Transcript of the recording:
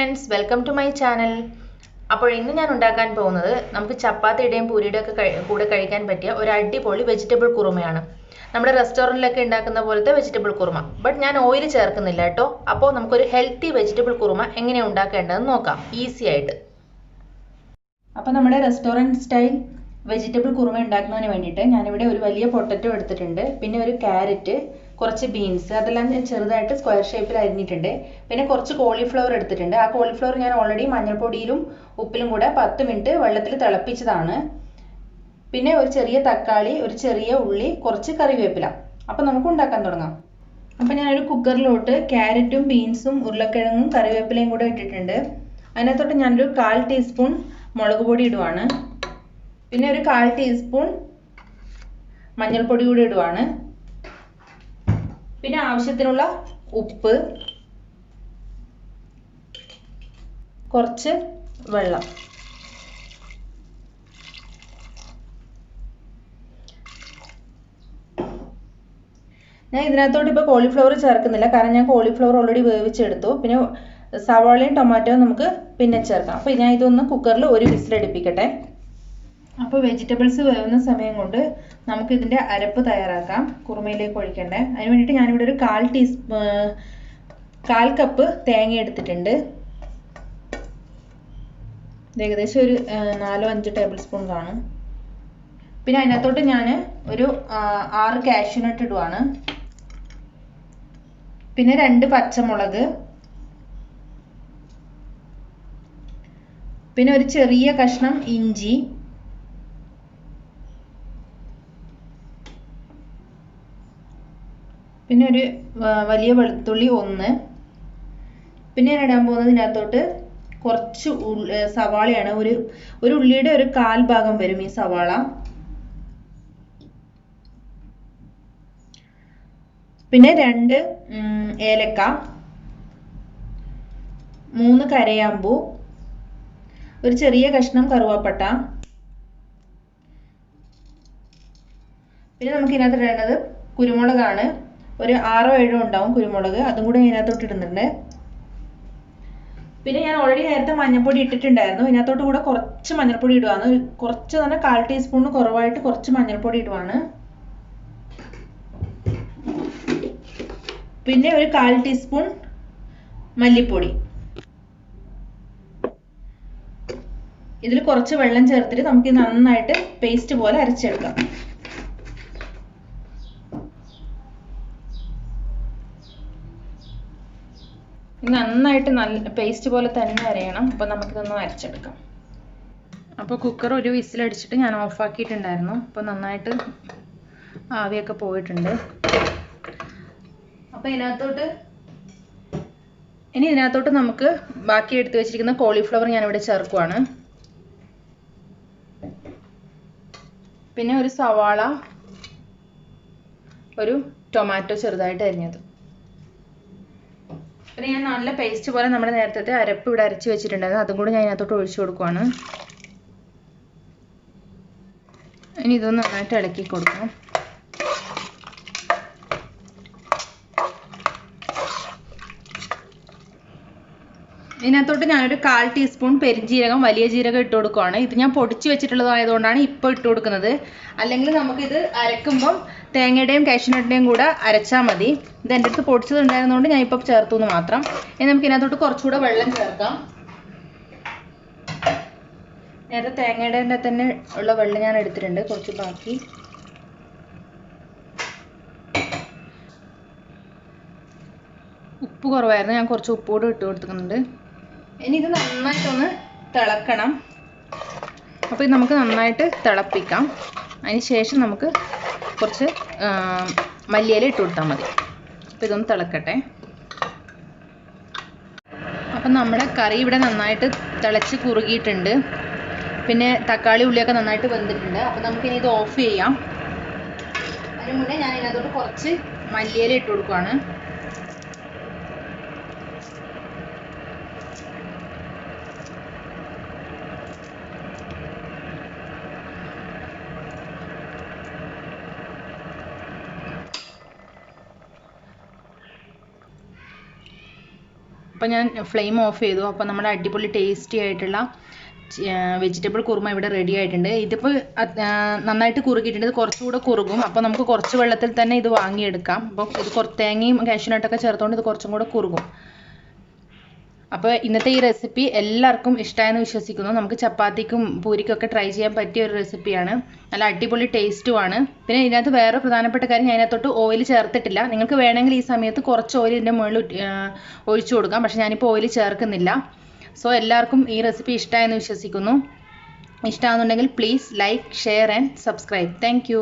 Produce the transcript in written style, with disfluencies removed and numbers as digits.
friends, welcome to my channel. അപ്പോൾ ഇന്ന് ഞാൻ ഉണ്ടാക്കാൻ പോകുന്നത് നമുക്ക് ചപ്പാത്തിയുടെയും പൂരിയുടെയും ഒക്കെ കൂടെ കഴിക്കാൻ പറ്റിയ ഒരു അടിപൊളി വെജിറ്റബിൾ കുറുമയാണ്. നമ്മുടെ റെസ്റ്റോറന്റിലൊക്കെ ഉണ്ടാക്കുന്ന പോലത്തെ വെജിറ്റബിൾ കുറുമ. ബട്ട് ഞാൻ ഓയിൽ ചേർക്കുന്നില്ല കേട്ടോ. അപ്പോൾ നമുക്കൊരു ഹെൽത്തി വെജിറ്റബിൾ കുറുമ എങ്ങനെ ഉണ്ടാക്കേണ്ടതെന്ന് നോക്കാം ഈസി ആയിട്ട്. അപ്പോൾ നമ്മുടെ റെസ്റ്റോറന്റ് സ്റ്റൈൽ വെജിറ്റബിൾ കുറുമ ഉണ്ടാക്കുന്നതിന് വേണ്ടിയിട്ട് ഞാനിവിടെ ഒരു വലിയ പൊട്ടറ്റോ എടുത്തിട്ടുണ്ട്, പിന്നെ ഒരു ക്യാരറ്റ്, കുറച്ച് ബീൻസ് അതെല്ലാം ഞാൻ ചെറുതായിട്ട് സ്ക്വയർ ഷേപ്പിൽ അരിഞ്ഞിട്ടുണ്ട്, പിന്നെ കുറച്ച് കോളിഫ്ലവർ എടുത്തിട്ടുണ്ട്. ആ കോളിഫ്ലവർ ഞാൻ ഓൾറെഡി മഞ്ഞൾപ്പൊടിയിലും ഉപ്പിലും കൂടെ 10 മിനിറ്റ് വെള്ളത്തിൽ തിളപ്പിച്ചതാണ്. പിന്നെ ഒരു ചെറിയ തക്കാളി, ഒരു ചെറിയ ഉള്ളി, കുറച്ച് കറിവേപ്പില. അപ്പോൾ നമുക്ക് ഉണ്ടാക്കാൻ തുടങ്ങാം. അപ്പോൾ ഞാനൊരു കുക്കറിലോട്ട് ക്യാരറ്റും ബീൻസും ഉരുളക്കിഴങ്ങും കറിവേപ്പിലയും കൂടെ ഇട്ടിട്ടുണ്ട്. അതിനകത്തോട്ട് ഞാനൊരു 1/4 ടീസ്പൂൺ മുളക് പൊടി ഇടുവാണ്, പിന്നെ ഒരു 1/4 ടീസ്പൂൺ മഞ്ഞൾപ്പൊടി കൂടി ഇടുവാണ്, പിന്നെ ആവശ്യത്തിനുള്ള ഉപ്പ്, കുറച്ച് വെള്ളം. ഞാൻ ഇതിനകത്തോട്ട് ഇപ്പോൾ കോളിഫ്ലവർ ചേർക്കുന്നില്ല, കാരണം ഞാൻ കോളിഫ്ലവർ ഓൾറെഡി വേവിച്ചെടുത്തു. പിന്നെ സവാളയും ടൊമാറ്റോയും നമുക്ക് പിന്നെ ചേർക്കാം. അപ്പോൾ ഞാൻ ഇതൊന്ന് കുക്കറിൽ ഒരു വിസിലടിപ്പിക്കട്ടെ. അപ്പോൾ വെജിറ്റബിൾസ് വേവുന്ന സമയം കൊണ്ട് നമുക്ക് ഇതിൻ്റെ അരപ്പ് തയ്യാറാക്കാം. കുറുമയിലേക്ക് ഒഴിക്കണ്ടേ. അതിന് വേണ്ടിയിട്ട് ഞാനിവിടെ ഒരു 1/4 കപ്പ് തേങ്ങ എടുത്തിട്ടുണ്ട്. ഏകദേശം ഒരു 4-5 ടേബിൾ സ്പൂൺ കാണും. പിന്നെ അതിനകത്തോട്ട് ഞാൻ ഒരു 6 കാഷ്യൂനട്ട് ഇടുവാണ്, പിന്നെ 2 പച്ചമുളക്, പിന്നെ ഒരു ചെറിയ കഷ്ണം ഇഞ്ചി, പിന്നെ ഒരു വലിയ വെളുത്തുള്ളി 1. പിന്നെ ഞാൻ ഇടാൻ പോകുന്നത് ഇതിനകത്തോട്ട് കുറച്ച് സവാളയാണ്. ഒരു ഉള്ളിയുടെ ഒരു 1/4 ഭാഗം വരും ഈ സവാള. പിന്നെ 2 ഏലക്ക, 3 കരയാമ്പൂ, ഒരു ചെറിയ കഷ്ണം കറുവാപ്പട്ട. പിന്നെ നമുക്ക് ഇതിനകത്ത് ഇടേണ്ടത് കുരുമുളകാണ്. ഒരു 6-7 ഉണ്ടാവും കുരുമുളക്, അതും കൂടെ ഇതിനകത്തോട്ട് ഇടുന്നുണ്ട്. പിന്നെ ഞാൻ ഓൾറെഡി നേരത്തെ മഞ്ഞൾപ്പൊടി ഇട്ടിട്ടുണ്ടായിരുന്നു. ഇതിനകത്തോട്ട് കൂടെ കുറച്ച് മഞ്ഞൾപ്പൊടി ഇടുവാണ്. കുറച്ച് തന്നെ 1/4 ടീസ്പൂണിന് കുറവായിട്ട് കുറച്ച് മഞ്ഞൾപ്പൊടി ഇടുവാണ്. പിന്നെ ഒരു 1/4 ടീസ്പൂൺ മല്ലിപ്പൊടി. ഇതിൽ കുറച്ച് വെള്ളം ചേർത്തിട്ട് നമുക്ക് നന്നായിട്ട് പേസ്റ്റ് പോലെ അരച്ചെടുക്കാം. നന്നായിട്ട് നല്ല പേസ്റ്റ് പോലെ തന്നെ അരയണം. അപ്പോൾ നമുക്കിതൊന്ന് അരച്ചെടുക്കാം. അപ്പോൾ കുക്കർ ഒരു വിസിലടിച്ചിട്ട് ഞാൻ ഓഫാക്കിയിട്ടുണ്ടായിരുന്നു. അപ്പോൾ നന്നായിട്ട് ആവിയൊക്കെ പോയിട്ടുണ്ട്. അപ്പോൾ ഇതിനകത്തോട്ട് നമുക്ക് ബാക്കി എടുത്തു വെച്ചിരിക്കുന്ന കോളിഫ്ലവർ ഞാനിവിടെ ചേർക്കുവാണ്. പിന്നെ ഒരു സവാള, ഒരു ടൊമാറ്റോ ചെറുതായിട്ട് അരിഞ്ഞത്. പിന്നെ ഞാൻ നല്ല പേസ്റ്റ് പോലെ നമ്മുടെ നേരത്തെ അരപ്പ് ഇവിടെ അരച്ച് വെച്ചിട്ടുണ്ടായിരുന്നു, അതും കൂടി ഞാൻ ഇതിനകത്തോട്ട് ഒഴിച്ചു കൊടുക്കുവാണ്. ഇനി ഇതൊന്ന് നന്നായിട്ട് ഇളക്കി കൊടുക്കാം. ഇതിനകത്തോട്ട് ഞാനൊരു 1/4 ടീസ്പൂൺ പെരിഞ്ജീരകം, വലിയ ജീരകം ഇട്ട് കൊടുക്കുവാണ്. ഇത് ഞാൻ പൊടിച്ച് വെച്ചിട്ടുള്ളതായതുകൊണ്ടാണ് ഇപ്പോൾ ഇട്ട് കൊടുക്കുന്നത്. അല്ലെങ്കിൽ നമുക്കിത് അരക്കുമ്പം തേങ്ങയുടെയും കാഷ്യൂനട്ടിൻ്റെയും കൂടെ അരച്ചാൽ മതി. ഇത് എൻ്റെ അടുത്ത് പൊടിച്ചതുണ്ടായിരുന്നതുകൊണ്ട് ഞാൻ ഇപ്പോൾ ചേർത്തു എന്ന് മാത്രം. ഇനി നമുക്ക് ഇതിനകത്തോട്ട് കുറച്ചുകൂടെ വെള്ളം ചേർക്കാം. നേരത്തെ തേങ്ങയുടെ തന്നെ ഉള്ള വെള്ളം ഞാൻ എടുത്തിട്ടുണ്ട്, കുറച്ച് ബാക്കി. ഉപ്പ് കുറവായിരുന്നു, ഞാൻ കുറച്ച് ഉപ്പ് കൂടെ ഇട്ട് കൊടുക്കുന്നുണ്ട്. ഇനി ഇത് നന്നായിട്ടൊന്ന് തിളക്കണം. അപ്പോൾ ഇത് നമുക്ക് നന്നായിട്ട് തിളപ്പിക്കാം. അതിന് ശേഷം നമുക്ക് കുറച്ച് മല്ലിയില ഇട്ട് കൊടുത്താൽ മതി. അപ്പോൾ ഇതൊന്ന് തിളക്കട്ടെ. അപ്പം നമ്മുടെ കറി ഇവിടെ നന്നായിട്ട് തിളച്ച് കുറുകിയിട്ടുണ്ട്. പിന്നെ തക്കാളി ഉള്ളിയൊക്കെ നന്നായിട്ട് വെന്തിട്ടുണ്ട്. അപ്പോൾ നമുക്കിനി ഇത് ഓഫ് ചെയ്യാം. അതിന് മുന്നേ ഞാൻ ഇതിനകത്തോട്ട് കുറച്ച് മല്ലിയില ഇട്ട് കൊടുക്കുവാണ്. അപ്പോൾ ഞാൻ ഫ്ലെയിം ഓഫ് ചെയ്തു. അപ്പോൾ നമ്മുടെ അടിപൊളി ടേസ്റ്റി ആയിട്ടുള്ള വെജിറ്റബിൾ കുറുമ ഇവിടെ റെഡി ആയിട്ടുണ്ട്. ഇതിപ്പോൾ നന്നായിട്ട് കുറുകിയിട്ടുണ്ട്. ഇത് കുറച്ചുകൂടെ കുറുകും. അപ്പോൾ നമുക്ക് കുറച്ച് വെള്ളത്തിൽ തന്നെ ഇത് വാങ്ങിയെടുക്കാം. അപ്പോൾ ഇത് തേങ്ങയും കാഷ്യൂനട്ടൊക്കെ ചേർത്തുകൊണ്ട് ഇത് കുറച്ചും കൂടെ കുറുകും. അപ്പോൾ ഇന്നത്തെ ഈ റെസിപ്പി എല്ലാവർക്കും ഇഷ്ടമായെന്ന് വിശ്വസിക്കുന്നു. നമുക്ക് ചപ്പാത്തിക്കും പൂരിക്കൊക്കെ ട്രൈ ചെയ്യാൻ പറ്റിയ ഒരു റെസിപ്പിയാണ്. നല്ല അടിപൊളി ടേസ്റ്റുമാണ്. പിന്നെ ഇതിനകത്ത് വേറെ പ്രധാനപ്പെട്ട കാര്യം, ഞാൻ അതിനകത്തോട്ട് ഓയിൽ ചേർത്തിട്ടില്ല. നിങ്ങൾക്ക് വേണമെങ്കിൽ ഈ സമയത്ത് കുറച്ച് ഓയിൽ ഇതിൻ്റെ മുകളിൽ ഒഴിച്ചു കൊടുക്കാം. പക്ഷേ ഞാനിപ്പോൾ ഓയിൽ ചേർക്കുന്നില്ല. സോ എല്ലാവർക്കും ഈ റെസിപ്പി ഇഷ്ടമായെന്ന് വിശ്വസിക്കുന്നു. ഇഷ്ടമാണെന്നുണ്ടെങ്കിൽ please like, share and subscribe. Thank